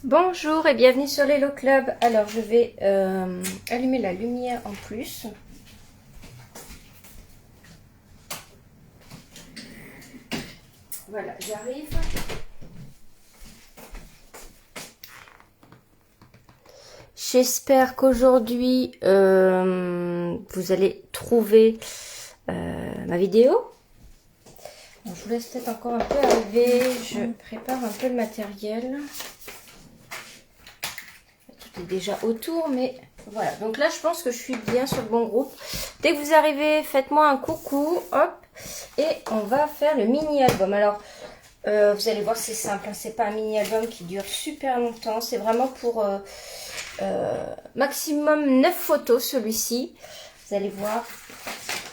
Bonjour et bienvenue sur l'Hello Club. Alors je vais allumer la lumière en plus. Voilà, j'arrive. J'espère qu'aujourd'hui vous allez trouver ma vidéo. Bon, je vous laisse peut-être encore un peu arriver. Je prépare un peu le matériel. Tout est déjà autour, mais voilà. Donc là, je pense que je suis bien sur le bon groupe. Dès que vous arrivez, faites-moi un coucou, hop, et on va faire le mini-album. Alors, vous allez voir, c'est simple, hein, c'est pas un mini-album qui dure super longtemps. C'est vraiment pour maximum 9 photos, celui-ci. Vous allez voir.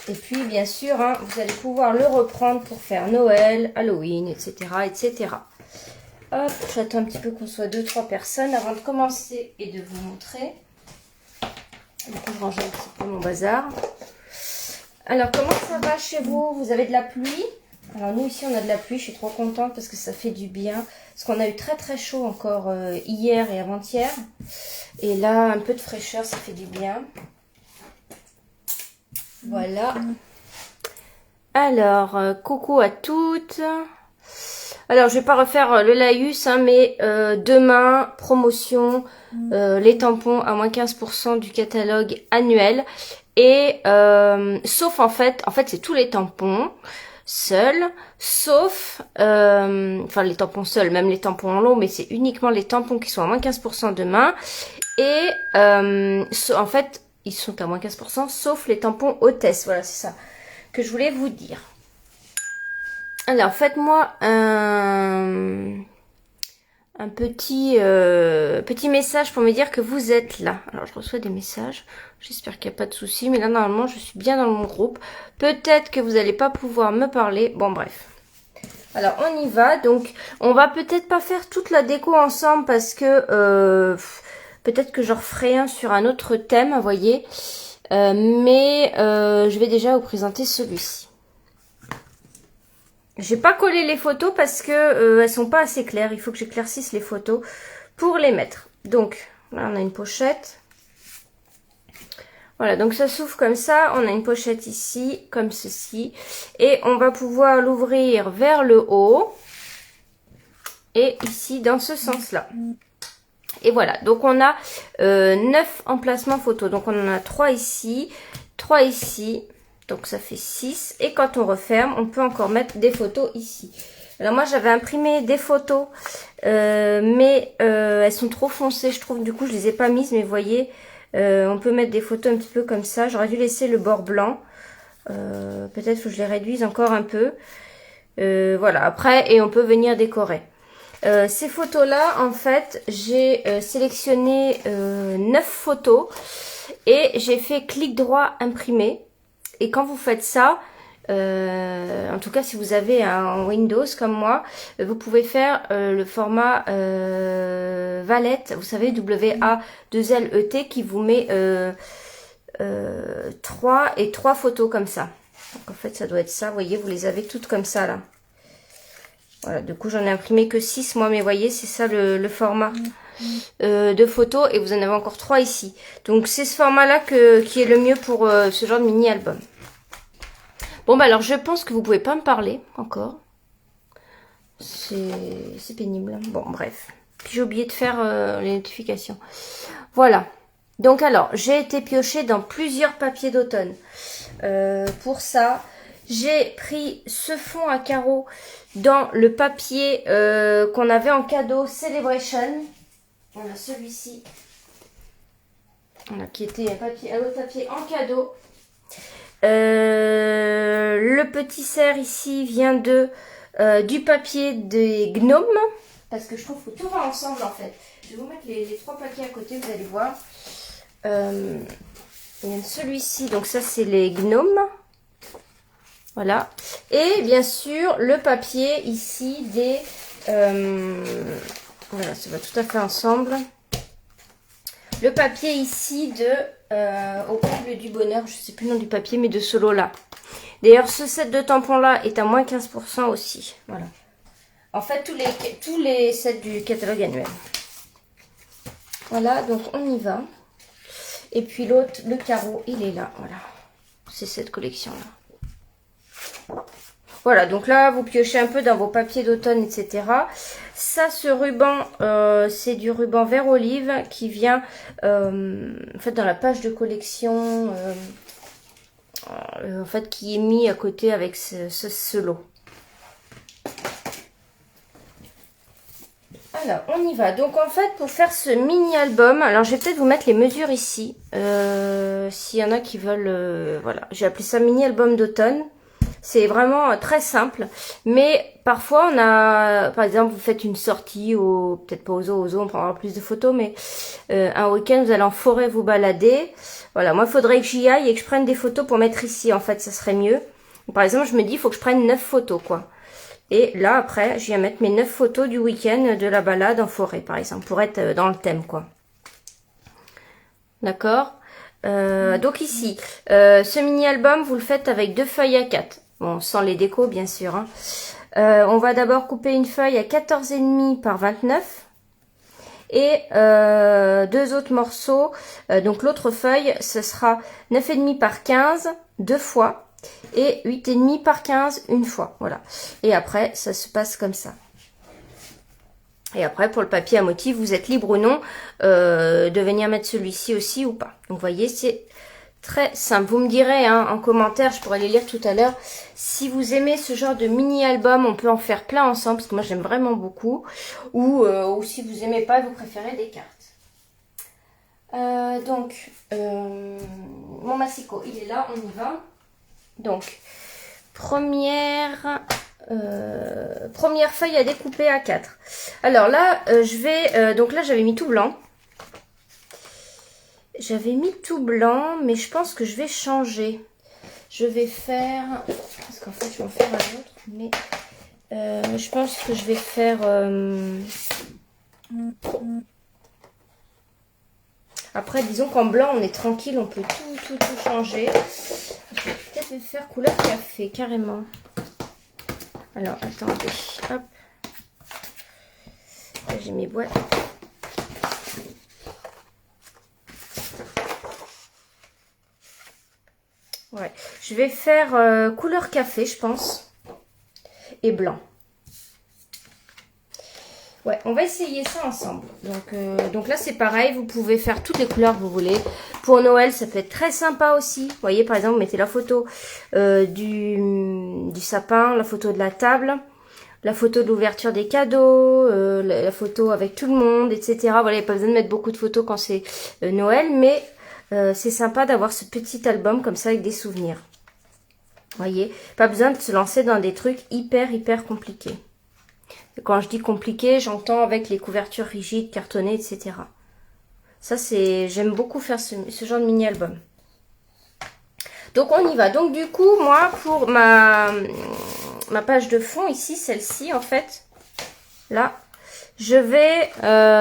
Et puis, bien sûr, hein, vous allez pouvoir le reprendre pour faire Noël, Halloween, etc., etc. Hop, j'attends un petit peu qu'on soit 2-3 personnes avant de commencer et de vous montrer. Du coup, je range un petit peu mon bazar. Alors, comment ça va chez vous? Vous avez de la pluie? Alors, nous, ici, on a de la pluie. Je suis trop contente parce que ça fait du bien. Parce qu'on a eu très, très chaud encore hier et avant-hier. Et là, un peu de fraîcheur, ça fait du bien. Voilà. Alors, coucou à toutes. Alors, je vais pas refaire le laïus, hein, mais demain, promotion, les tampons à moins 15% du catalogue annuel. Et sauf en fait c'est tous les tampons seuls, sauf, enfin les tampons seuls, même les tampons en lot, mais c'est uniquement les tampons qui sont à moins 15% demain. Et en fait, ils sont à moins 15%, sauf les tampons hôtesse. Voilà, c'est ça que je voulais vous dire. Alors, faites-moi un petit message pour me dire que vous êtes là. Alors, je reçois des messages. J'espère qu'il n'y a pas de souci. Mais là, normalement, je suis bien dans mon groupe. Peut-être que vous n'allez pas pouvoir me parler. Bon, bref. Alors, on y va. Donc, on va peut-être pas faire toute la déco ensemble parce que peut-être que je referai un sur un autre thème, vous voyez. Mais je vais déjà vous présenter celui-ci. J'ai pas collé les photos parce que elles sont pas assez claires. Il faut que j'éclaircisse les photos pour les mettre. Donc, là, on a une pochette. Voilà, donc ça s'ouvre comme ça. On a une pochette ici, comme ceci. Et on va pouvoir l'ouvrir vers le haut. Et ici, dans ce sens-là. Et voilà, donc on a 9 emplacements photos. Donc on en a 3 ici, 3 ici. Donc ça fait 6. Et quand on referme, on peut encore mettre des photos ici. Alors moi j'avais imprimé des photos, mais elles sont trop foncées je trouve. Du coup je les ai pas mises, mais vous voyez, on peut mettre des photos un petit peu comme ça. J'aurais dû laisser le bord blanc. Peut-être que je les réduise encore un peu. Voilà, après, et on peut venir décorer. Ces photos-là, en fait, j'ai sélectionné 9 photos et j'ai fait clic droit imprimer. Et quand vous faites ça, en tout cas si vous avez un Windows comme moi, vous pouvez faire le format Valette, vous savez, W-A-2-L-E-T, qui vous met 3 photos comme ça. Donc en fait ça doit être ça, vous voyez, vous les avez toutes comme ça là. Voilà, du coup j'en ai imprimé que 6 moi, mais vous voyez, c'est ça le format de photos, et vous en avez encore 3 ici. Donc c'est ce format là qui est le mieux pour ce genre de mini album. Bon bah alors je pense que vous pouvez pas me parler encore. C'est pénible. Bon bref. Puis j'ai oublié de faire les notifications. Voilà. Donc alors, j'ai été piocher dans plusieurs papiers d'automne. Pour ça, j'ai pris ce fond à carreaux dans le papier qu'on avait en cadeau Celebration. Voilà, celui-ci. Voilà, qui était un autre papier en cadeau. Le petit cerf ici vient du papier des gnomes. Parce que je trouve que tout va ensemble en fait. Je vais vous mettre les 3 papiers à côté, vous allez voir. Il y a celui-ci, donc ça c'est les gnomes. Voilà. Et bien sûr le papier ici des... voilà, ça va tout à fait ensemble. Le papier ici au comble du bonheur, je ne sais plus le nom du papier, mais de ce lot-là. D'ailleurs, ce set de tampons-là est à moins 15% aussi. Voilà. En fait, tous les sets du catalogue annuel. Voilà, donc on y va. Et puis l'autre, le carreau, il est là, voilà. C'est cette collection-là. Voilà, donc là, vous piochez un peu dans vos papiers d'automne, etc. Ça, ce ruban, c'est du ruban vert olive qui vient, en fait, dans la page de collection, en fait, qui est mis à côté avec ce lot. Alors, on y va. Donc, en fait, pour faire ce mini-album, alors je vais peut-être vous mettre les mesures ici, s'il y en a qui veulent, voilà. J'ai appelé ça mini-album d'automne. C'est vraiment très simple, mais parfois on a, par exemple, vous faites une sortie, peut-être pas aux zoos, on prendra plus de photos, mais un week-end vous allez en forêt vous balader. Voilà, moi il faudrait que j'y aille et que je prenne des photos pour mettre ici, en fait, ça serait mieux. Par exemple, je me dis, il faut que je prenne 9 photos, quoi. Et là, après, je viens mettre mes 9 photos du week-end de la balade en forêt, par exemple, pour être dans le thème, quoi. D'accord. Donc ici, ce mini-album, vous le faites avec 2 feuilles A4. Bon, sans les décos, bien sûr. Hein. On va d'abord couper une feuille à 14,5 par 29. Et 2 autres morceaux. Donc l'autre feuille, ce sera 9,5 par 15, 2 fois. Et 8,5 par 15, une fois. Voilà. Et après, ça se passe comme ça. Et après, pour le papier à motif, vous êtes libre ou non de venir mettre celui-ci aussi ou pas. Donc, vous voyez, c'est très simple. Vous me direz hein, en commentaire, je pourrais les lire tout à l'heure. Si vous aimez ce genre de mini-album, on peut en faire plein ensemble, parce que moi, j'aime vraiment beaucoup. Ou si vous aimez pas, vous préférez des cartes. Mon massicot, il est là, on y va. Donc, première feuille à découper à 4. Alors là, donc là, j'avais mis tout blanc. J'avais mis tout blanc, mais je pense que je vais changer. Je vais faire... Parce qu'en fait, je vais en faire un autre, mais... je pense que je vais faire... Après, disons qu'en blanc, on est tranquille, on peut tout changer. Peut-être je vais faire couleur café, carrément. Alors, attendez, hop. J'ai mes boîtes. Ouais, je vais faire couleur café, je pense. Et blanc. Ouais, on va essayer ça ensemble. Donc là, c'est pareil, vous pouvez faire toutes les couleurs que vous voulez. Pour Noël, ça peut être très sympa aussi. Vous voyez, par exemple, vous mettez la photo du sapin, la photo de la table, la photo de l'ouverture des cadeaux, la photo avec tout le monde, etc. Voilà, il n'y a pas besoin de mettre beaucoup de photos quand c'est Noël, mais c'est sympa d'avoir ce petit album comme ça avec des souvenirs. Vous voyez, pas besoin de se lancer dans des trucs hyper compliqués. Quand je dis compliqué, j'entends avec les couvertures rigides, cartonnées, etc. Ça, j'aime beaucoup faire ce genre de mini-album. Donc, on y va. Donc, du coup, moi, pour ma page de fond, ici, celle-ci, en fait, là, je vais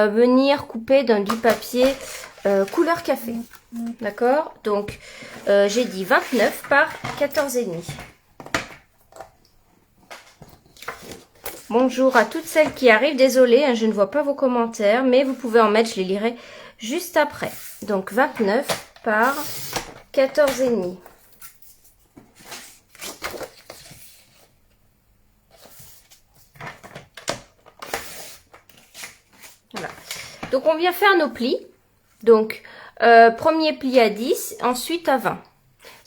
venir couper du papier couleur café. D'accord? Donc, j'ai dit 29 par 14,5. Bonjour à toutes celles qui arrivent. Désolée, hein, je ne vois pas vos commentaires, mais vous pouvez en mettre, je les lirai juste après. Donc 29 par 14,5. Voilà. Donc on vient faire nos plis. Donc premier pli à 10, ensuite à 20.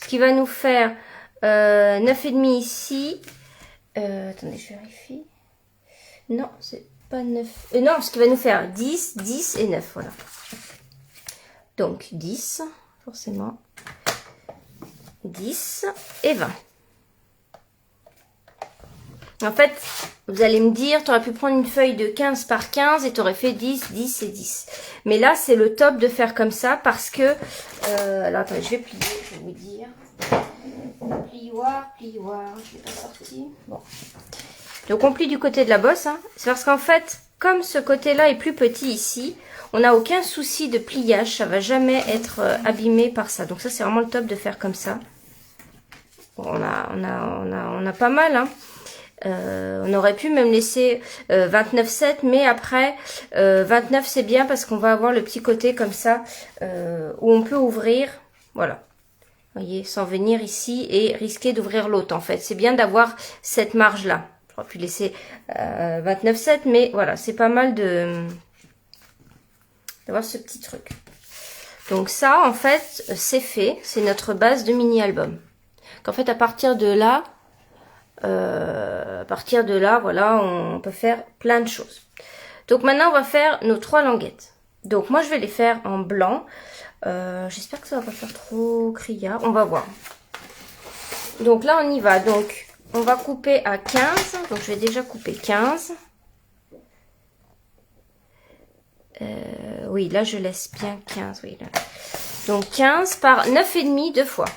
Ce qui va nous faire 9,5 ici. Attendez, je vérifie. Non, c'est pas 9. Non, ce qui va nous faire 10, 10 et 9, voilà. Donc 10, forcément. 10 et 20. En fait, vous allez me dire, tu aurais pu prendre une feuille de 15 par 15 et tu aurais fait 10, 10 et 10. Mais là, c'est le top de faire comme ça parce que... alors, attendez, je vais plier, je vais vous dire. Plioir, je ne l'ai pas sorti. Bon. Donc on plie du côté de la bosse, hein. C'est parce qu'en fait, comme ce côté-là est plus petit ici, on n'a aucun souci de pliage, ça va jamais être abîmé par ça. Donc ça, c'est vraiment le top de faire comme ça. Bon, on a pas mal, hein. On aurait pu même laisser 29,7, mais après 29 c'est bien parce qu'on va avoir le petit côté comme ça où on peut ouvrir, voilà, vous voyez, sans venir ici et risquer d'ouvrir l'autre en fait. C'est bien d'avoir cette marge là. J'aurais pu laisser 29,7, mais voilà, c'est pas mal d'avoir ce petit truc. Donc ça en fait c'est fait, c'est notre base de mini album. Qu'en fait à partir de là, voilà, on peut faire plein de choses. Donc maintenant, on va faire nos 3 languettes. Donc moi, je vais les faire en blanc. J'espère que ça va pas faire trop criard. On va voir. Donc là, on y va. Donc, on va couper à 15. Donc, je vais déjà couper 15. Oui, là, je laisse bien 15. Oui, là. Donc, 15 par 9,5 deux fois.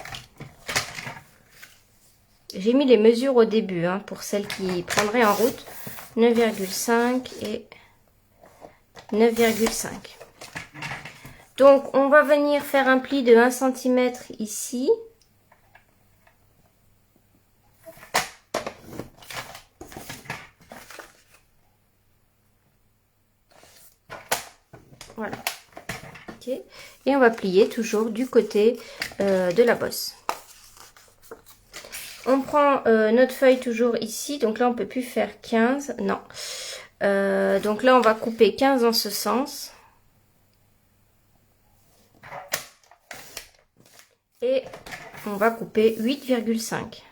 J'ai mis les mesures au début, hein, pour celles qui prendraient en route. 9,5 et 9,5. Donc, on va venir faire un pli de 1 cm ici. Voilà. Ok. Et on va plier toujours du côté de la bosse. On prend notre feuille toujours ici. Donc là, on ne peut plus faire 15. Non. Donc là, on va couper 15 dans ce sens. Et on va couper 8,5.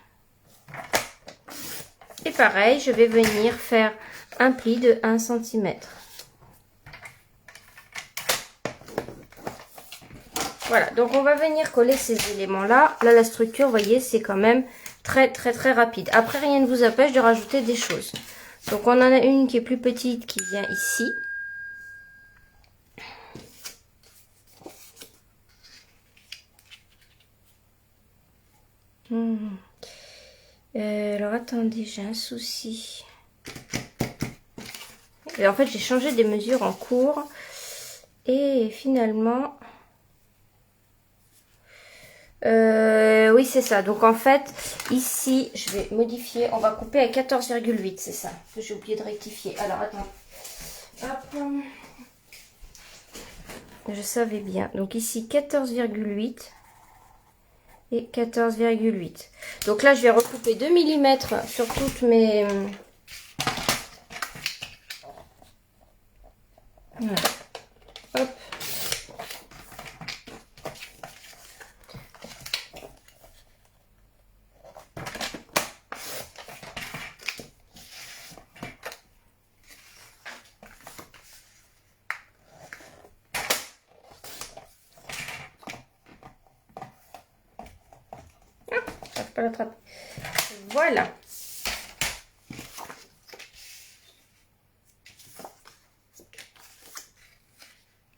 Et pareil, je vais venir faire un pli de 1 cm. Voilà, donc on va venir coller ces éléments-là. Là, la structure, vous voyez, c'est quand même très rapide. Après, rien ne vous empêche de rajouter des choses. Donc, on en a une qui est plus petite qui vient ici. Alors, attendez, j'ai un souci. Et en fait, j'ai changé des mesures en cours. Et finalement... oui, c'est ça. Donc, en fait, ici, je vais modifier. On va couper à 14,8, c'est ça. J'ai oublié de rectifier. Alors, attends. Hop. Je savais bien. Donc, ici, 14,8 et 14,8. Donc là, je vais recouper 2 mm sur toutes mes... Voilà. Hop. Pas l'attraper. Voilà.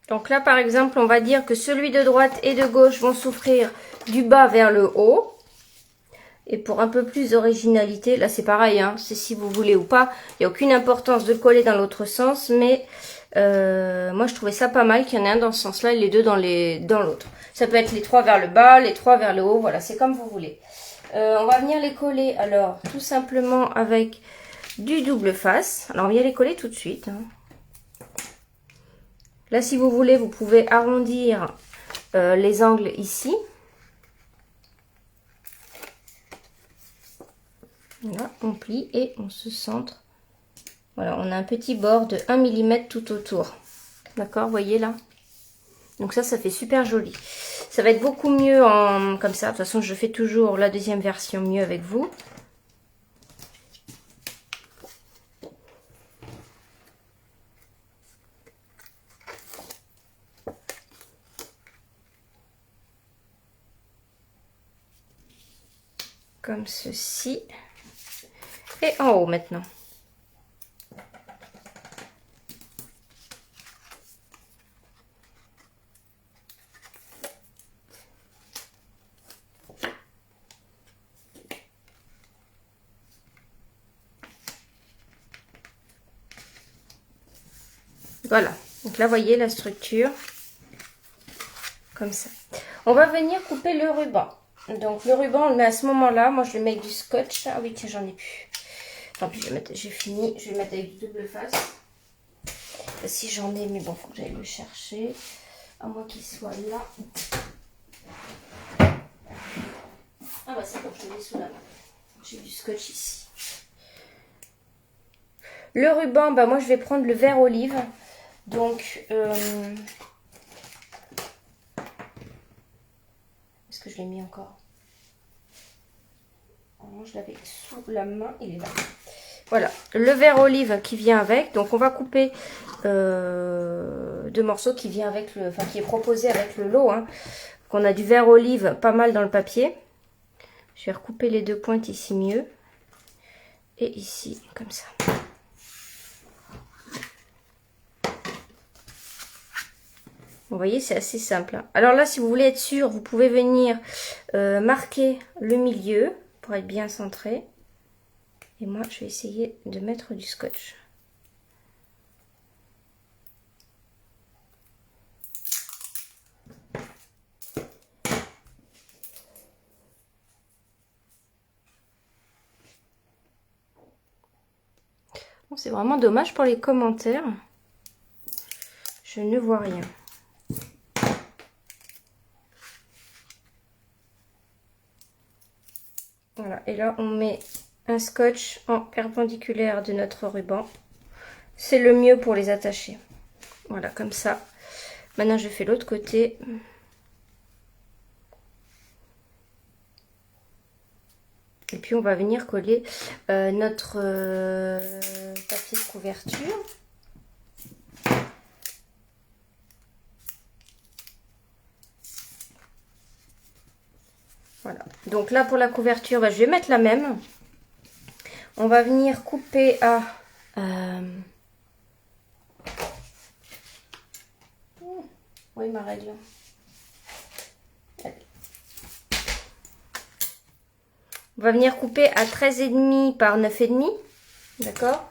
Donc là, par exemple, on va dire que celui de droite et de gauche vont s'ouvrir du bas vers le haut. Et pour un peu plus d'originalité, là c'est pareil, hein, c'est si vous voulez ou pas. Il n'y a aucune importance de coller dans l'autre sens, mais moi je trouvais ça pas mal qu'il y en ait un dans ce sens-là et les deux dans l'autre. Ça peut être les 3 vers le bas, les 3 vers le haut, voilà, c'est comme vous voulez. On va venir les coller alors tout simplement avec du double face. Alors on vient les coller tout de suite. Hein. Là si vous voulez, vous pouvez arrondir les angles ici. Là, on plie et on se centre. Voilà, on a un petit bord de 1 mm tout autour. D'accord, vous voyez là? Donc ça fait super joli. Ça va être beaucoup mieux comme ça. De toute façon, je fais toujours la deuxième version mieux avec vous. Comme ceci. Et en haut maintenant. Voilà, donc là, vous voyez la structure, comme ça. On va venir couper le ruban. Donc, le ruban, on le met à ce moment-là. Moi, je le mets avec du scotch. Ah oui, tiens, j'en ai plus. Oh, puis j'ai fini, je vais mettre avec du double face. Si j'en ai, mais bon, faut que j'aille le chercher. À moins qu'il soit là. Ah bah c'est bon, je le mets sous la main. J'ai du scotch ici. Le ruban, bah moi je vais prendre le vert olive. Donc, est-ce que je l'ai mis encore? Non, je l'avais sous la main, il est là. Voilà, le vert olive qui vient avec. Donc on va couper 2 morceaux qui vient avec le, enfin qui est proposé avec le lot. Hein. On a du vert olive pas mal dans le papier. Je vais recouper les 2 pointes ici mieux. Et ici, comme ça. Vous voyez, c'est assez simple. Hein. Alors là, si vous voulez être sûr, vous pouvez venir marquer le milieu pour être bien centré. Et moi, je vais essayer de mettre du scotch. Bon, c'est vraiment dommage pour les commentaires. Je ne vois rien. Voilà, et là, on met un scotch en perpendiculaire de notre ruban. C'est le mieux pour les attacher. Voilà, comme ça. Maintenant, je fais l'autre côté. Et puis, on va venir coller notre papier de couverture. Voilà. Donc là, pour la couverture, bah, je vais mettre la même. On va venir couper à... Oui, ma règle. Allez. On va venir couper à 13,5 par 9,5. D'accord ?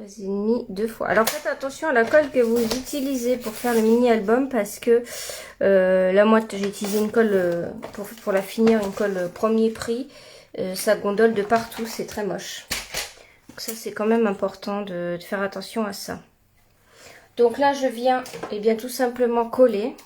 Et demi 2 fois. Alors faites attention à la colle que vous utilisez pour faire le mini album parce que là moi j'ai utilisé une colle pour la finir, une colle premier prix. Ça gondole de partout, c'est très moche. Donc ça c'est quand même important de faire attention à ça. Donc là je viens bien tout simplement coller.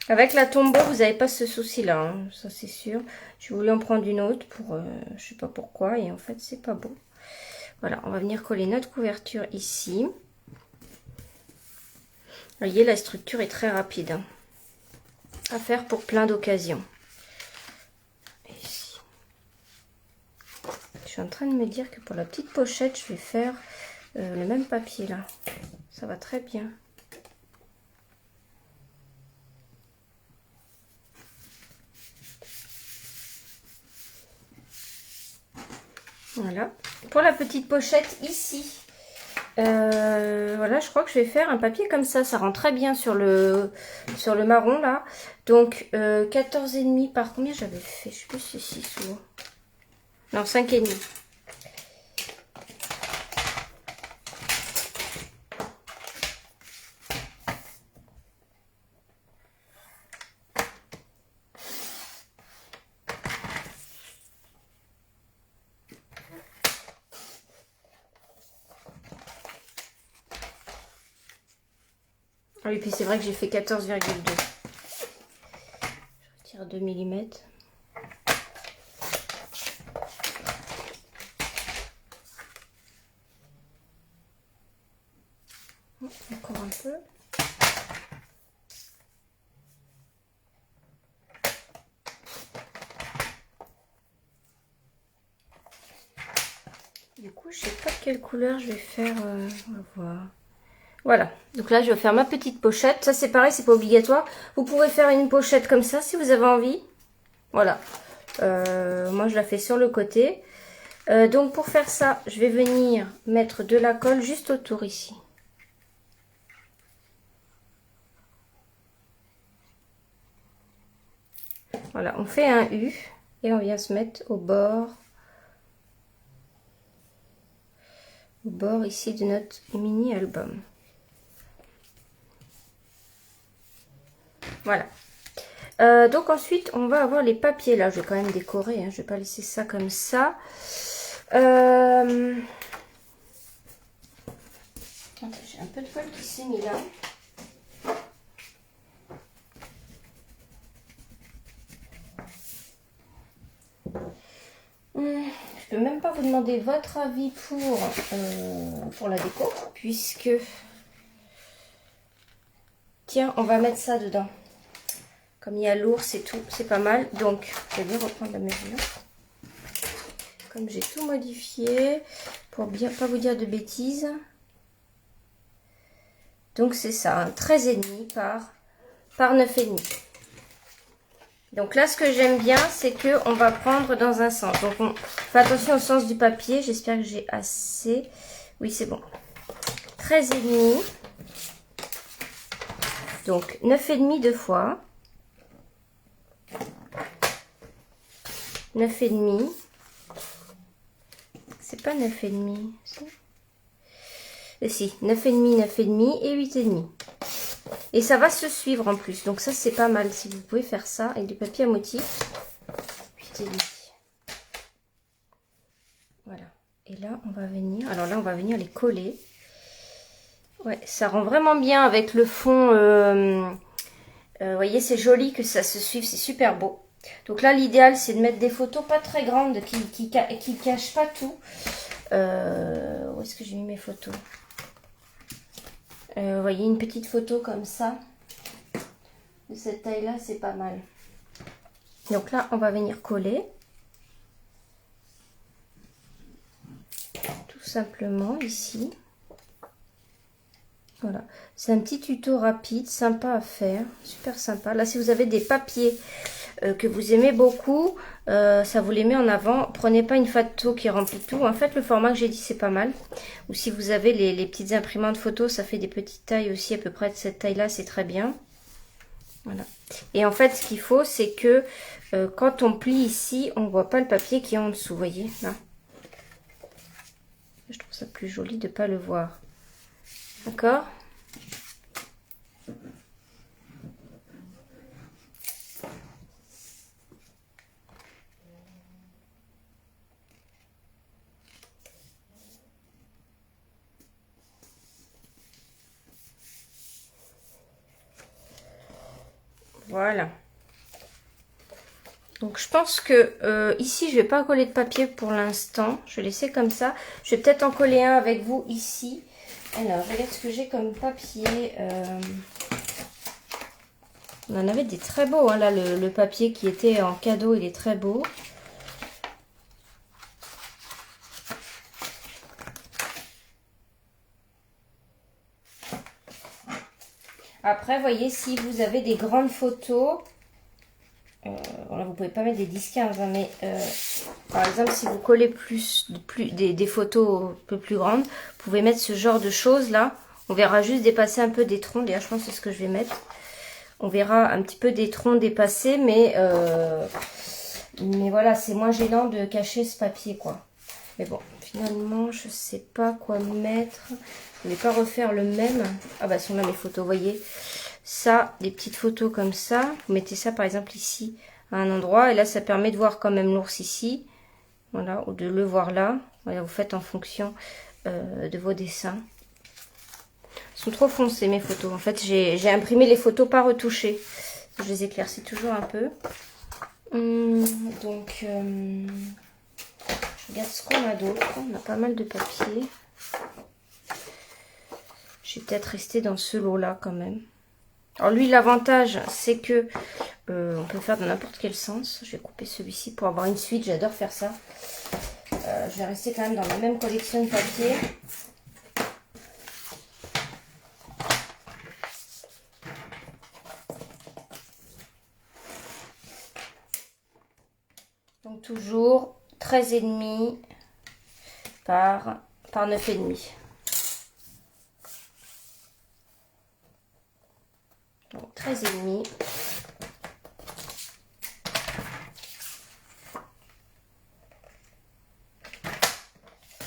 Avec la tombeau, vous n'avez pas ce souci-là, hein, ça c'est sûr. Je voulais en prendre une autre pour, je sais pas pourquoi, et en fait c'est pas beau. Voilà, on va venir coller notre couverture ici. Vous voyez, la structure est très rapide, hein, à faire pour plein d'occasions. Ici. Je suis en train de me dire que pour la petite pochette, je vais faire le même papier là. Ça va très bien. Voilà. Pour la petite pochette ici, voilà, je crois que je vais faire un papier comme ça. Ça rend très bien sur le marron là. Donc 14,5 par combien j'avais fait? Je sais plus si c'est 6 ou... Non, 5,5. Oui, puis c'est vrai que j'ai fait 14,2. Je retire 2 mm. Encore un peu. Du coup, je sais pas quelle couleur je vais faire. On va voir. Voilà, donc là je vais faire ma petite pochette. Ça c'est pareil, c'est pas obligatoire. Vous pouvez faire une pochette comme ça si vous avez envie. Voilà, moi je la fais sur le côté. Donc pour faire ça, je vais venir mettre de la colle juste autour ici. Voilà, on fait un U et on vient se mettre au bord ici de notre mini album. Voilà. Donc ensuite, on va avoir les papiers. Là, je vais quand même décorer. Hein, je vais pas laisser ça comme ça. Attends, j'ai un peu de colle qui s'est mis là. Je peux même pas vous demander votre avis pour la déco, puisque... Tiens, on va mettre ça dedans. Comme il y a l'ours et tout, c'est pas mal. Donc, je vais bien reprendre la mesure. Comme j'ai tout modifié, pour bien pas vous dire de bêtises. Donc, c'est ça, hein, 13,5 par 9,5. Donc là, ce que j'aime bien, c'est que on va prendre dans un sens. Donc, on fait attention au sens du papier. J'espère que j'ai assez. Oui, c'est bon. 13,5. Donc, 9,5 deux fois. 9,5. C'est pas 9,5. Si, 9,5, 9,5 et 8,5. Et ça va se suivre en plus. Donc ça, c'est pas mal. Si vous pouvez faire ça avec du papier à motif. 8,5. Voilà. Et là, on va venir... Alors là, on va venir les coller. Ouais, ça rend vraiment bien avec le fond. Vous voyez, c'est joli que ça se suive. C'est super beau. Donc là, l'idéal, c'est de mettre des photos pas très grandes qui cachent pas tout. Où est-ce que j'ai mis mes photos? Vous voyez, une petite photo comme ça. De cette taille-là, c'est pas mal. Donc là, on va venir coller. Tout simplement, ici. Voilà. C'est un petit tuto rapide, sympa à faire. Super sympa. Là, si vous avez des papiers que vous aimez beaucoup, ça vous les met en avant. Prenez pas une photo qui remplit tout. En fait, le format que j'ai dit, c'est pas mal. Ou si vous avez les petites imprimantes photos, ça fait des petites tailles aussi, à peu près de cette taille-là, c'est très bien. Voilà. Et en fait, ce qu'il faut, c'est que quand on plie ici, on voit pas le papier qui est en dessous, vous voyez, là. Je trouve ça plus joli de pas le voir. D'accord ? Voilà. Donc je pense que ici je vais pas coller de papier pour l'instant. Je vais laisser comme ça. Je vais peut-être en coller un avec vous ici. Alors je regarde ce que j'ai comme papier. On en avait des très beaux. Hein, là le papier qui était en cadeau, il est très beau. Après, voyez, si vous avez des grandes photos, voilà, vous pouvez pas mettre des 10-15, hein, mais par exemple, si vous collez des photos un peu plus grandes, vous pouvez mettre ce genre de choses là. On verra juste dépasser un peu des troncs. D'ailleurs, je pense que c'est ce que je vais mettre. On verra un petit peu des troncs dépassés, mais voilà, c'est moins gênant de cacher ce papier, quoi. Mais bon, finalement, je sais pas quoi mettre. Je ne vais pas refaire le même. Ah bah, sont là mes photos, vous voyez. Ça, des petites photos comme ça. Vous mettez ça, par exemple, ici, à un endroit. Et là, ça permet de voir quand même l'ours ici. Voilà, ou de le voir là. Voilà, vous faites en fonction de vos dessins. Ils sont trop foncés, mes photos. En fait, j'ai imprimé les photos pas retouchées. Je les éclaircis toujours un peu. Donc, je regarde ce qu'on a d'autre. On a pas mal de papier. Je vais peut-être rester dans ce lot-là quand même. Alors lui, l'avantage, c'est que on peut faire dans n'importe quel sens. Je vais couper celui-ci pour avoir une suite. J'adore faire ça. Je vais rester quand même dans la même collection de papier. Donc toujours 13,5 par 9,5. Donc 13,5.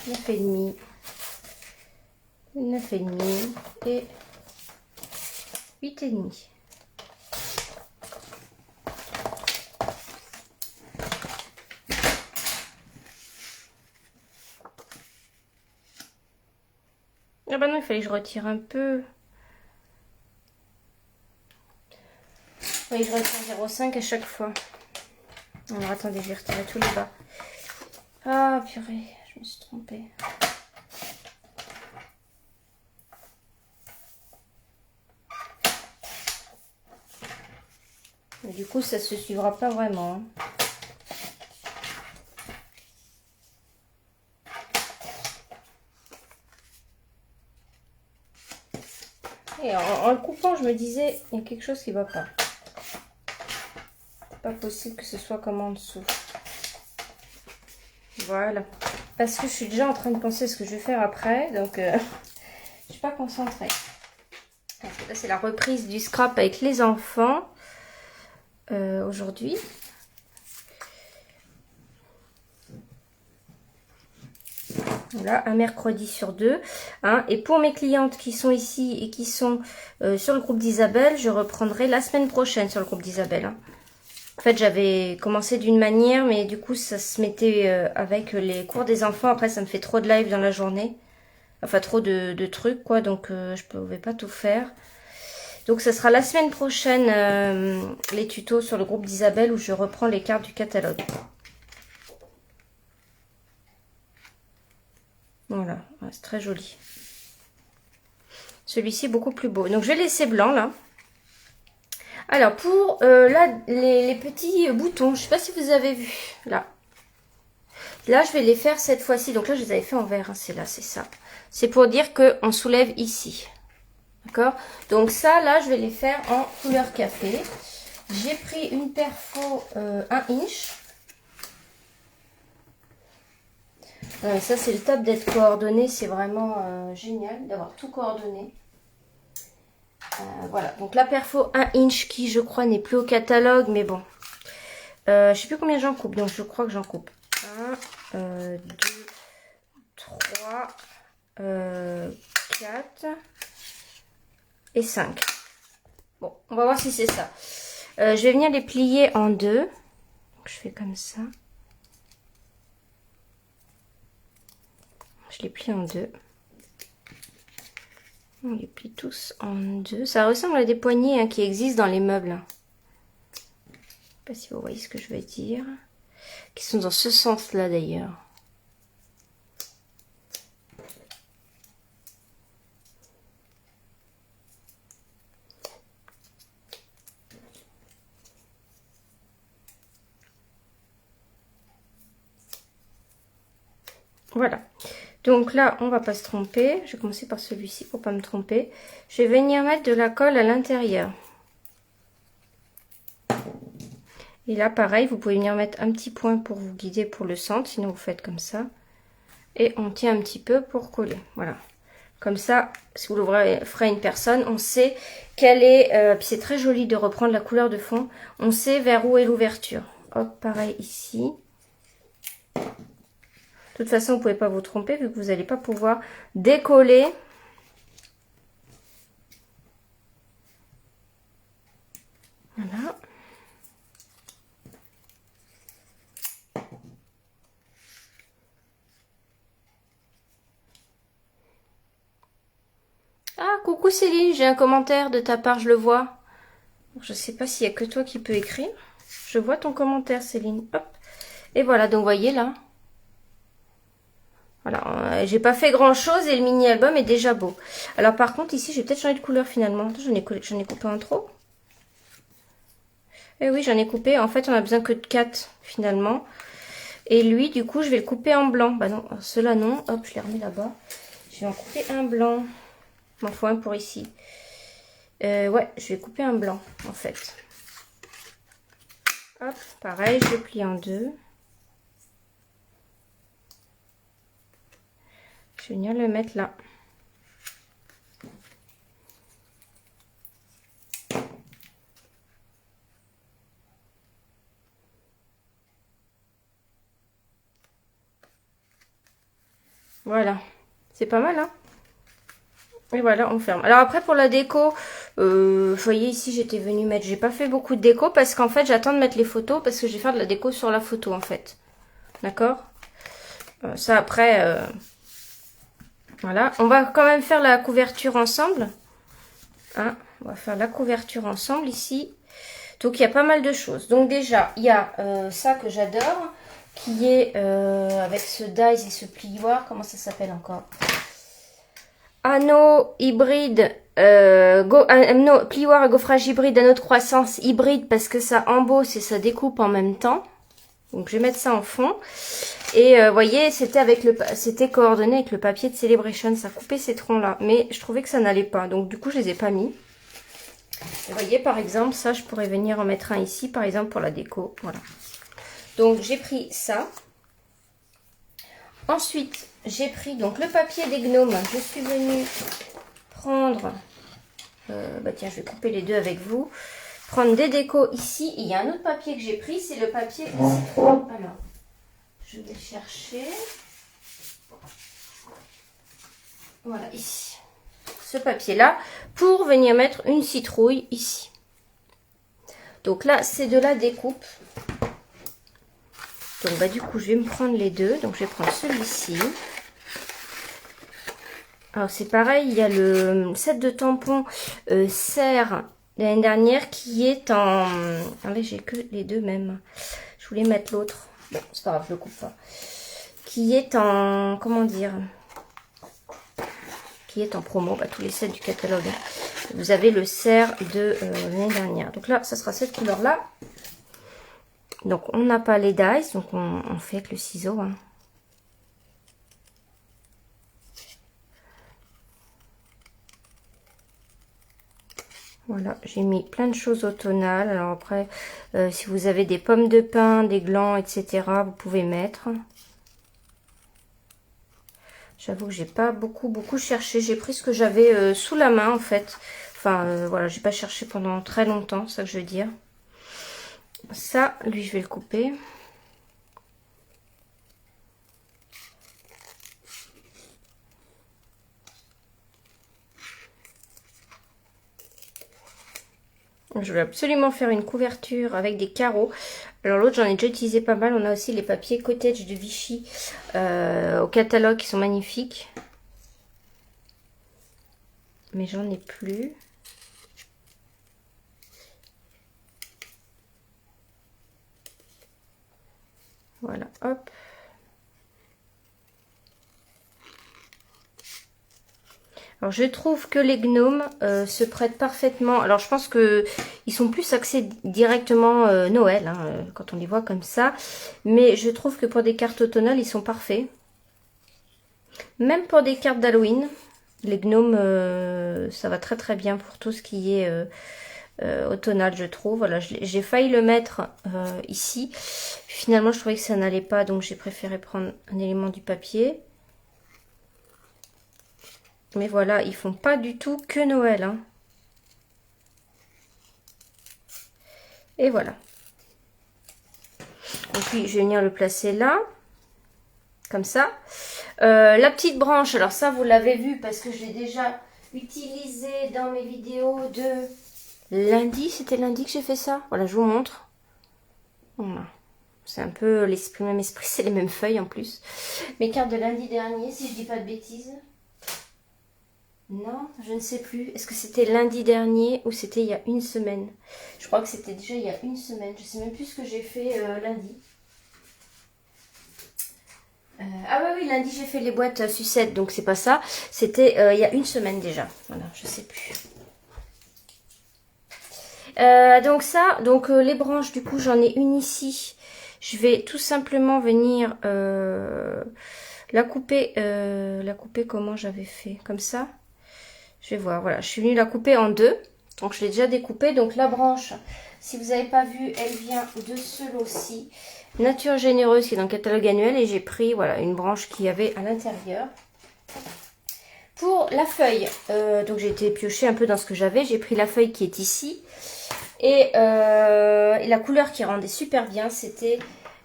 9,5. 9,5 et 8,5. Ah bah non, il fallait que je retire un peu. Il fallait que je retire 0,5 à chaque fois. Alors attendez, je vais retirer tous les bas. Ah purée, je me suis trompée. Mais du coup, ça se suivra pas vraiment. Et en le coupant, je me disais, il y a quelque chose qui va pas. C'est pas possible que ce soit comme en dessous. Voilà. Parce que je suis déjà en train de penser à ce que je vais faire après. Donc, je suis pas concentrée. Là, c'est la reprise du scrap avec les enfants. Aujourd'hui. Voilà, un mercredi sur 2. Hein. Et pour mes clientes qui sont ici et qui sont sur le groupe d'Isabelle, je reprendrai la semaine prochaine sur le groupe d'Isabelle. Hein. En fait, j'avais commencé d'une manière, mais du coup, ça se mettait avec les cours des enfants. Après, ça me fait trop de live dans la journée. Enfin, trop de trucs, quoi. Donc, je ne pouvais pas tout faire. Donc, ça sera la semaine prochaine, les tutos sur le groupe d'Isabelle, où je reprends les cartes du catalogue. Voilà, ouais, c'est très joli. Celui-ci est beaucoup plus beau. Donc, je vais laisser blanc, là. Alors, pour là, les petits boutons, je ne sais pas si vous avez vu, là. Là, je vais les faire cette fois-ci. Donc là, je les avais fait en vert. Hein, c'est là, c'est ça. C'est pour dire qu'on soulève ici. D'accord? Donc ça, là, je vais les faire en couleur café. J'ai pris une perfo 1 inch. Ça, c'est le top d'être coordonné. C'est vraiment génial d'avoir tout coordonné. Voilà. Donc la perfo 1 inch qui, je crois, n'est plus au catalogue. Mais bon. Je sais plus combien j'en coupe. Donc je crois que j'en coupe 1, 2, 3, 4 et 5. Bon, on va voir si c'est ça. Je vais venir les plier en deux. Donc, je fais comme ça. Je les plie en deux. On les plie tous en deux. Ça ressemble à des poignées hein, qui existent dans les meubles. Je ne sais pas si vous voyez ce que je veux dire. Qui sont dans ce sens-là d'ailleurs. Voilà. Donc là, on va pas se tromper. Je vais commencer par celui-ci pour pas me tromper. Je vais venir mettre de la colle à l'intérieur. Et là, pareil, vous pouvez venir mettre un petit point pour vous guider pour le centre. Sinon, vous faites comme ça. Et on tient un petit peu pour coller. Voilà. Comme ça, si vous l'ouvrez à une personne, on sait quelle est... puis c'est très joli de reprendre la couleur de fond. On sait vers où est l'ouverture. Hop, pareil ici. De toute façon, vous ne pouvez pas vous tromper vu que vous n'allez pas pouvoir décoller. Voilà. Ah, coucou Céline, j'ai un commentaire de ta part, je le vois. Je ne sais pas s'il n'y a que toi qui peux écrire. Je vois ton commentaire, Céline. Hop. Et voilà, donc vous voyez là. Voilà, j'ai pas fait grand chose et le mini album est déjà beau. Alors par contre ici j'ai peut-être changé de couleur finalement. J'en ai coupé un trop. Eh oui j'en ai coupé. En fait on a besoin que de 4 finalement. Et lui du coup je vais le couper en blanc. Bah non, ceux-là non. Hop je les remets là-bas. Je vais en couper un blanc. Il m'en faut un pour ici. Ouais je vais couper un blanc en fait. Hop pareil je le plie en deux. Je vais venir le mettre là. Voilà, c'est pas mal, hein. Et voilà, on ferme. Alors après, pour la déco, vous voyez ici, j'étais venue mettre... J'ai pas fait beaucoup de déco parce qu'en fait, j'attends de mettre les photos parce que je vais faire de la déco sur la photo, en fait. D'accord? Ça, après... voilà. On va quand même faire la couverture ensemble. Hein, on va faire la couverture ensemble ici. Donc, il y a pas mal de choses. Donc, déjà, il y a ça que j'adore, qui est avec ce dies et ce plioir. Comment ça s'appelle encore? Anneau hybride, plioir à gaufrage hybride, anneau de croissance hybride parce que ça embosse et ça découpe en même temps. Donc je vais mettre ça en fond. Et vous voyez, c'était coordonné avec le papier de Celebration, ça coupait ces troncs là. Mais je trouvais que ça n'allait pas, donc du coup je les ai pas mis. Et vous voyez par exemple, ça je pourrais venir en mettre un ici par exemple pour la déco. Voilà. Donc j'ai pris ça. Ensuite, j'ai pris donc le papier des gnomes. Je suis venue prendre... bah tiens, je vais couper les deux avec vous. Prendre des décos ici. Et il y a un autre papier que j'ai pris, c'est le papier citron. Alors, je vais chercher. Voilà, ici. Ce papier-là, pour venir mettre une citrouille ici. Donc là, c'est de la découpe. Donc bah du coup, je vais me prendre les deux. Donc je vais prendre celui-ci. Alors c'est pareil, il y a le set de tampons serre l'année dernière qui est en... Ah là j'ai que les deux même. Je voulais mettre l'autre. Bon, c'est pas grave, je le coupe pas. Qui est en... Comment dire? Qui est en promo, bah, tous les sets du catalogue. Vous avez le serre de l'année dernière. Donc là, ça sera cette couleur-là. Donc on n'a pas les dies, donc on fait avec le ciseau. Hein. Voilà, j'ai mis plein de choses automnales. Alors après, si vous avez des pommes de pin, des glands, etc., vous pouvez mettre. J'avoue que j'ai pas beaucoup cherché. J'ai pris ce que j'avais sous la main en fait. Enfin, voilà, j'ai pas cherché pendant très longtemps, c'est ça que je veux dire. Ça, lui, je vais le couper. Je vais absolument faire une couverture avec des carreaux. Alors l'autre, j'en ai déjà utilisé pas mal. On a aussi les papiers Cottage de Vichy au catalogue qui sont magnifiques. Mais j'en ai plus. Voilà, hop. Alors je trouve que les gnomes se prêtent parfaitement. Alors je pense que ils sont plus axés directement Noël, hein, quand on les voit comme ça. Mais je trouve que pour des cartes automnales, ils sont parfaits. Même pour des cartes d'Halloween, les gnomes, ça va très très bien pour tout ce qui est automnal, je trouve. Voilà, j'ai failli le mettre ici. Finalement, je trouvais que ça n'allait pas, donc j'ai préféré prendre un élément du papier. Mais voilà, ils font pas du tout que Noël. Hein. Et voilà. Et puis, je vais venir le placer là. Comme ça. La petite branche, alors ça, vous l'avez vu parce que je l'ai déjà utilisé dans mes vidéos de lundi. C'était lundi que j'ai fait ça. Voilà, je vous montre. Voilà. C'est un peu l'esprit, même esprit, c'est les mêmes feuilles en plus. Mes cartes de lundi dernier, si je dis pas de bêtises. Non, je ne sais plus. Est-ce que c'était lundi dernier ou c'était il y a une semaine? Je crois que c'était déjà il y a une semaine. Je ne sais même plus ce que j'ai fait lundi. Ah oui, lundi j'ai fait les boîtes sucettes, donc c'est pas ça. C'était il y a une semaine déjà. Voilà, je sais plus. Donc ça, les branches, du coup j'en ai une ici. Je vais tout simplement venir la couper comment j'avais fait, comme ça. Je vais voir, voilà, je suis venue la couper en deux. Donc je l'ai déjà découpée. Donc la branche, si vous n'avez pas vu, elle vient de ce lot-ci. Nature généreuse qui est dans le catalogue annuel. Et j'ai pris voilà une branche qu'il y avait à l'intérieur. Pour la feuille, donc j'ai été piocher un peu dans ce que j'avais. J'ai pris la feuille qui est ici. Et la couleur qui rendait super bien, c'était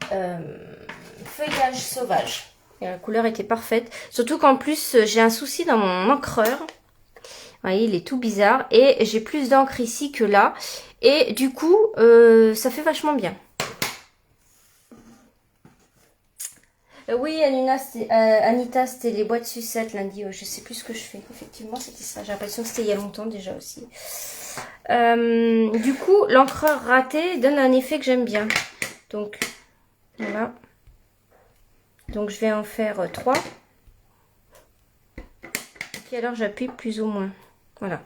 feuillage sauvage. Et la couleur était parfaite. Surtout qu'en plus, j'ai un souci dans mon encreur. Vous voyez, il est tout bizarre. Et j'ai plus d'encre ici que là. Et du coup, ça fait vachement bien. Oui, Anita, c'était les boîtes sucettes lundi. Je sais plus ce que je fais. Effectivement, c'était ça. J'ai l'impression que c'était il y a longtemps déjà aussi. Du coup, l'encreur raté donne un effet que j'aime bien. Donc, voilà. Donc, je vais en faire 3. Et alors, j'appuie plus ou moins. Voilà.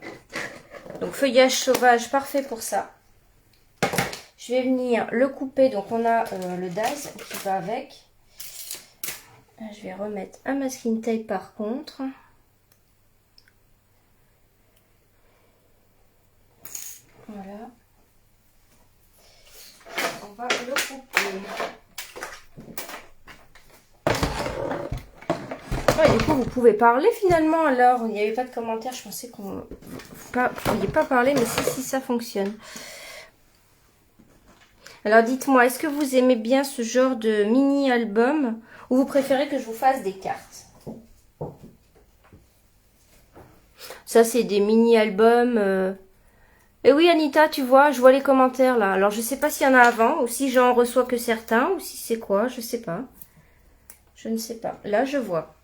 Donc, feuillage sauvage, parfait pour ça. Je vais venir le couper. Donc, on a le dies qui va avec. Je vais remettre un masking tape par contre. Voilà. On va le couper. Ouais, du coup, vous pouvez parler finalement. Alors, il n'y avait pas de commentaires. Je pensais qu'on ne pouviez pas parler, mais si ça fonctionne. Alors, dites-moi, est-ce que vous aimez bien ce genre de mini-album ou vous préférez que je vous fasse des cartes? Ça, c'est des mini-albums. Et oui, Anita, tu vois, je vois les commentaires là. Alors, je sais pas s'il y en a avant ou si j'en reçois que certains ou si c'est quoi, je sais pas. Je ne sais pas. Là, je vois.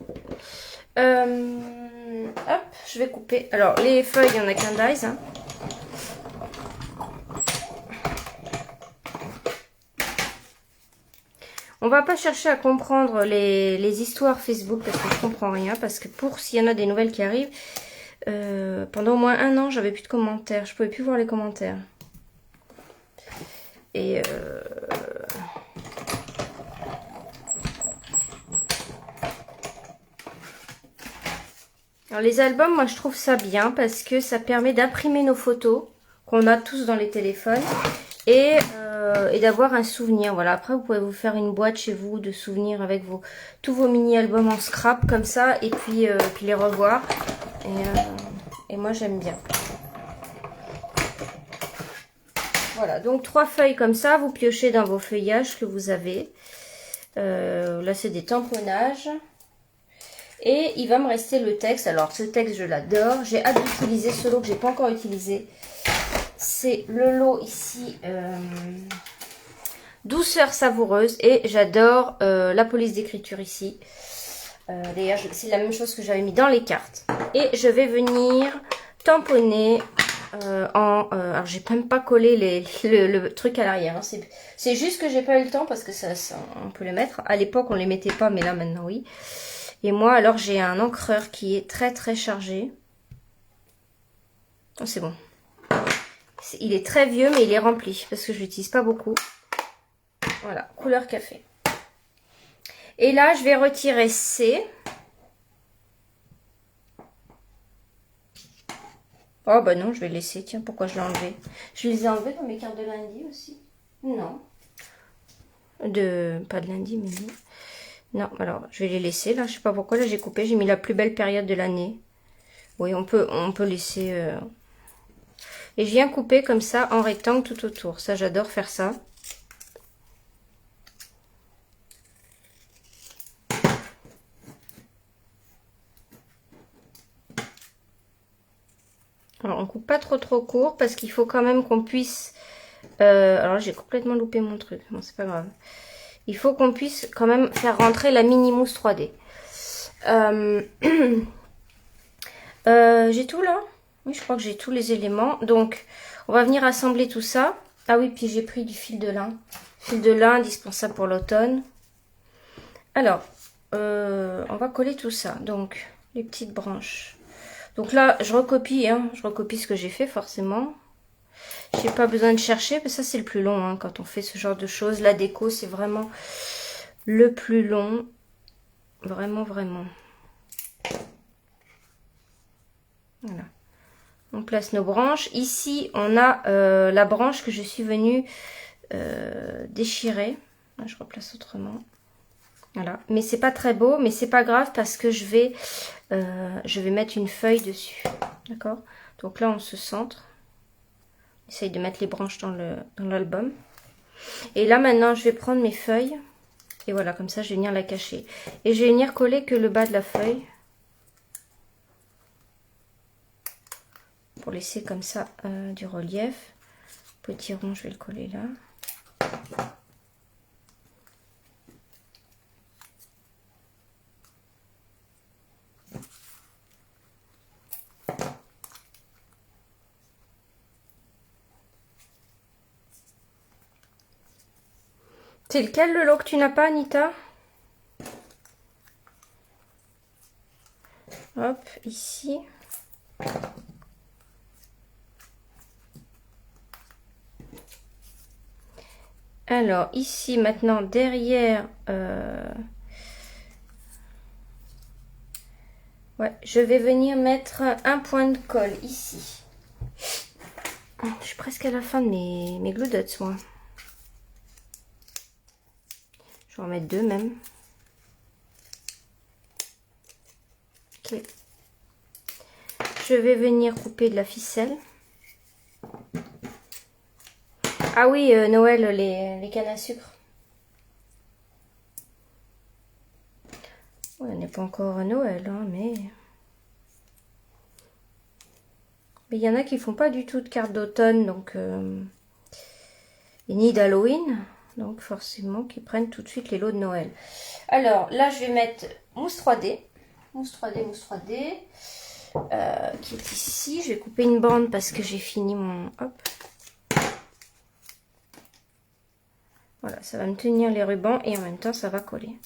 Hop, je vais couper. Alors, les feuilles, il n'y en a qu'un dies. Hein. On va pas chercher à comprendre les histoires Facebook parce que je comprends rien. Parce que pour s'il y en a des nouvelles qui arrivent, pendant au moins 1 an, j'avais plus de commentaires. Je pouvais plus voir les commentaires. Et alors les albums, moi je trouve ça bien parce que ça permet d'imprimer nos photos qu'on a tous dans les téléphones et d'avoir un souvenir. Voilà, après vous pouvez vous faire une boîte chez vous de souvenirs avec tous vos mini-albums en scrap comme ça et puis les revoir. Et moi j'aime bien. Voilà, donc 3 feuilles comme ça, vous piochez dans vos feuillages que vous avez. Là c'est des tamponnages. Et il va me rester le texte. Alors ce texte je l'adore. J'ai hâte d'utiliser ce lot que j'ai pas encore utilisé. C'est le lot ici. Douceur savoureuse. Et j'adore la police d'écriture ici. D'ailleurs c'est la même chose que j'avais mis dans les cartes. Et je vais venir tamponner alors j'ai même pas collé le truc à l'arrière. Hein. C'est juste que j'ai pas eu le temps parce que ça on peut les mettre. À l'époque on les mettait pas mais là maintenant oui. Et moi, alors, j'ai un encreur qui est très, très chargé. Oh, c'est bon. Il est très vieux, mais il est rempli. Parce que je l'utilise pas beaucoup. Voilà, couleur café. Et là, je vais retirer C. Oh, bah non, je vais laisser. Tiens, pourquoi je l'ai enlevé? Je les ai enlevés dans mes cartes de lundi aussi. Non. Pas de lundi, mais non. Non, alors, je vais les laisser, là. Je sais pas pourquoi, là, j'ai coupé. J'ai mis la plus belle période de l'année. Oui, on peut laisser... Et je viens couper comme ça, en rectangle, tout autour. Ça, j'adore faire ça. Alors, on coupe pas trop court, parce qu'il faut quand même qu'on puisse... alors, j'ai complètement loupé mon truc. Bon, c'est pas grave. Il faut qu'on puisse quand même faire rentrer la mini mousse 3D. J'ai tout là? Oui, je crois que j'ai tous les éléments. Donc, on va venir assembler tout ça. Ah oui, puis j'ai pris du fil de lin. Fil de lin indispensable pour l'automne. Alors, on va coller tout ça. Donc, les petites branches. Donc là, je recopie. Hein, je recopie ce que j'ai fait forcément. J'ai pas besoin de chercher, parce que ça c'est le plus long hein, quand on fait ce genre de choses. La déco c'est vraiment le plus long. Vraiment, vraiment. Voilà. On place nos branches. Ici on a la branche que je suis venue déchirer. Je replace autrement. Voilà. Mais c'est pas très beau, mais c'est pas grave parce que je vais mettre une feuille dessus. D'accord? Donc là on se centre. Essaye de mettre les branches dans l'album. Et là, maintenant, je vais prendre mes feuilles. Et voilà, comme ça, je vais venir la cacher. Et je vais venir coller que le bas de la feuille. Pour laisser comme ça du relief. Petit rond, je vais le coller là. C'est lequel le lot que tu n'as pas, Anita? Hop, ici. Alors, ici, maintenant, derrière... Ouais, je vais venir mettre un point de colle ici. Je suis presque à la fin de mes glue dots, moi. Je vais en mettre 2 même. Ok. Je vais venir couper de la ficelle. Ah oui, Noël, les cannes à sucre. Ouais, on n'est pas encore à Noël, hein, mais il y en a qui font pas du tout de cartes d'automne, donc et ni d'Halloween, donc forcément qui prennent tout de suite les lots de Noël. Alors là, je vais mettre mousse 3D, mousse 3D, qui est ici. Je vais couper une bande parce que j'ai fini mon... Hop. Voilà, ça va me tenir les rubans et en même temps, ça va coller.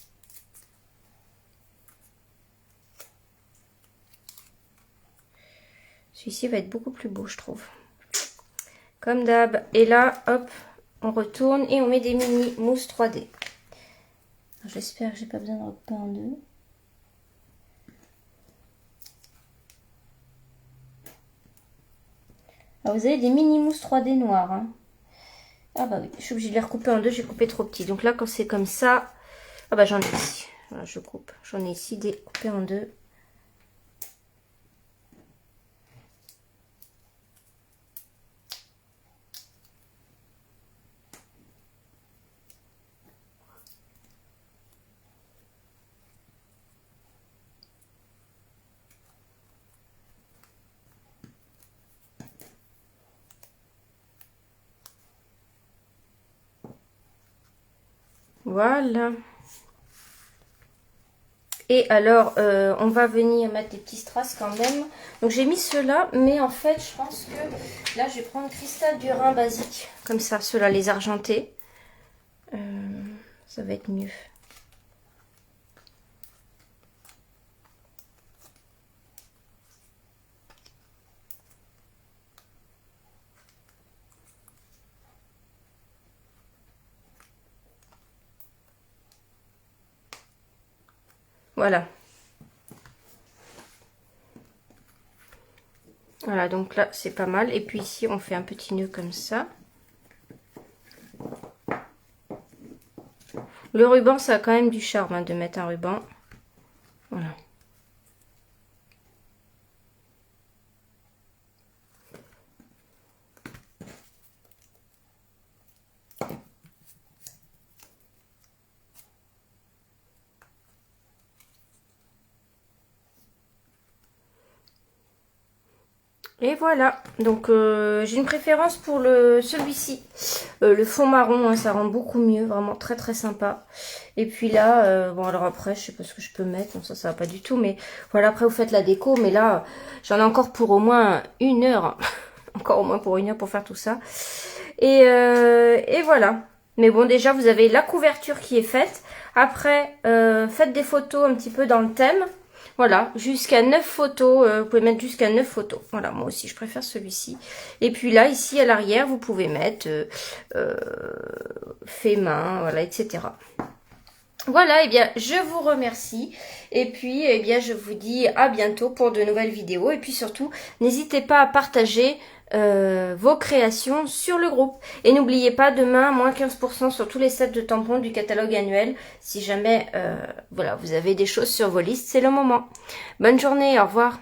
Celui-ci va être beaucoup plus beau, je trouve. Comme d'hab. Et là, hop, on retourne et on met des mini mousse 3D. J'espère que j'ai pas besoin de recouper en 2. Alors, vous avez des mini mousse 3D noirs. Hein. Ah bah oui, je suis obligée de les recouper en 2, j'ai coupé trop petit. Donc là, quand c'est comme ça, ah bah j'en ai ici. Voilà, je coupe. J'en ai ici des coupés en 2. Voilà. Et alors, on va venir mettre des petits strass quand même. Donc j'ai mis ceux-là, mais en fait, je pense que là, je vais prendre cristal du Rhin basique. Comme ça, ceux-là, les argentés. Ça va être mieux. Voilà. Voilà, donc là, c'est pas mal. Et puis ici, on fait un petit nœud comme ça. Le ruban, ça a quand même du charme hein, de mettre un ruban. Voilà. Et voilà, donc j'ai une préférence pour celui-ci, le fond marron, hein, ça rend beaucoup mieux, vraiment très très sympa. Et puis là, bon alors après, je sais pas ce que je peux mettre, bon, ça va pas du tout, mais voilà, après vous faites la déco, mais là, j'en ai encore pour au moins 1 heure, encore au moins pour 1 heure pour faire tout ça. Et voilà, mais bon déjà vous avez la couverture qui est faite, après faites des photos un petit peu dans le thème. Voilà, jusqu'à 9 photos, vous pouvez mettre jusqu'à 9 photos. Voilà, moi aussi, je préfère celui-ci. Et puis là, ici, à l'arrière, vous pouvez mettre fait main, voilà, etc. Voilà, et bien, je vous remercie. Et puis, eh bien, je vous dis à bientôt pour de nouvelles vidéos. Et puis surtout, n'hésitez pas à partager vos créations sur le groupe. Et n'oubliez pas, demain, moins 15% sur tous les sets de tampons du catalogue annuel. Si jamais voilà, vous avez des choses sur vos listes, c'est le moment. Bonne journée, au revoir.